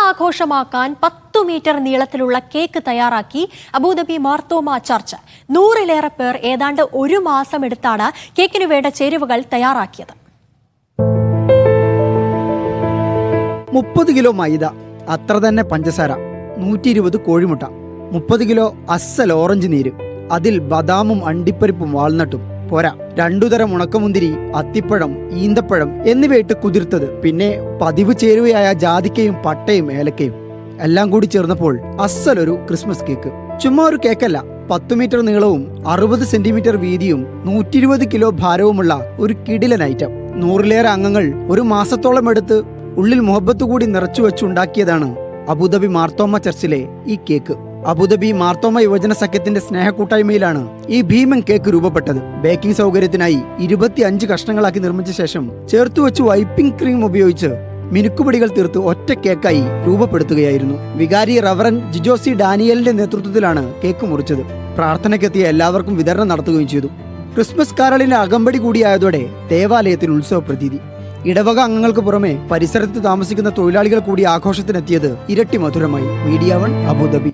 ഓണാഘോഷമാക്കാൻ 10 metre നീളത്തിലുള്ള cake തയ്യാറാക്കി Abu Dhabi Marthoma church. 100-ലേറെ പേർ ഏതാണ്ട് ഒരു മാസം എടുത്താണ് കേക്കിനു വേണ്ട ചേരുവകൾ തയ്യാറാക്കിയത്. 30 കിലോ മൈദ, അത്ര തന്നെ പഞ്ചസാര, 120 കോഴിമുട്ട, 30 കിലോ അസ്സൽ ഓറഞ്ച് നീര്, അതിൽ ബദാമും അണ്ടിപ്പരിപ്പും വാൾനട്ടും പോരാ, 2 തരം ഉണക്കമുന്തിരി, അത്തിപ്പഴം, ഈന്തപ്പഴം എന്നിവയിട്ട് കുതിർത്തത്, പിന്നെ പതിവ് ചേരുവയായ ജാതിക്കയും പട്ടയും ഏലക്കയും എല്ലാം കൂടി ചേർന്നപ്പോൾ അസ്സലൊരു ക്രിസ്മസ് കേക്ക്. ചുമ്മാ ഒരു കേക്കല്ല, 10 മീറ്റർ നീളവും 60 സെന്റിമീറ്റർ വീതിയും 120 കിലോ ഭാരവുമുള്ള ഒരു കിടിലൻ ഐറ്റം. 100-ലേറെ അംഗങ്ങൾ ഒരു മാസത്തോളം എടുത്ത് ഉള്ളിൽ മുഹബത്ത് കൂടി നിറച്ചു വെച്ചുണ്ടാക്കിയതാണ് അബുദാബി മാർത്തോമ ചർച്ചിലെ ഈ കേക്ക്. അബുദാബി മാർത്തോമ യുവജന സഖ്യത്തിന്റെ സ്നേഹക്കൂട്ടായ്മയിലാണ് ഈ ഭീമൻ കേക്ക് രൂപപ്പെട്ടത്. ബേക്കിംഗ് സൗകര്യത്തിനായി 25 കഷ്ണങ്ങളാക്കി നിർമ്മിച്ച ശേഷം ചേർത്തുവെച്ച് വൈപ്പിംഗ് ക്രീം ഉപയോഗിച്ച് മിനുക്കുപടികൾ തീർത്ത് ഒറ്റ കേക്കായി രൂപപ്പെടുത്തുകയായിരുന്നു. വികാരി റവറൻ ജിജോസി ഡാനിയലിന്റെ നേതൃത്വത്തിലാണ് കേക്ക് മുറിച്ചത്. പ്രാർത്ഥനയ്ക്കെത്തിയ എല്ലാവർക്കും വിതരണം നടത്തുകയും ചെയ്തു. ക്രിസ്മസ് കാരളിന്റെ അകമ്പടി കൂടിയായതോടെ ദേവാലയത്തിൽ ഉത്സവ പ്രതീതി. ഇടവക അംഗങ്ങൾക്ക് പുറമെ പരിസരത്ത് താമസിക്കുന്ന തൊഴിലാളികൾ കൂടി ആഘോഷത്തിനെത്തിയത് ഇരട്ടി മധുരമായി. Media 1 Abu Dhabi.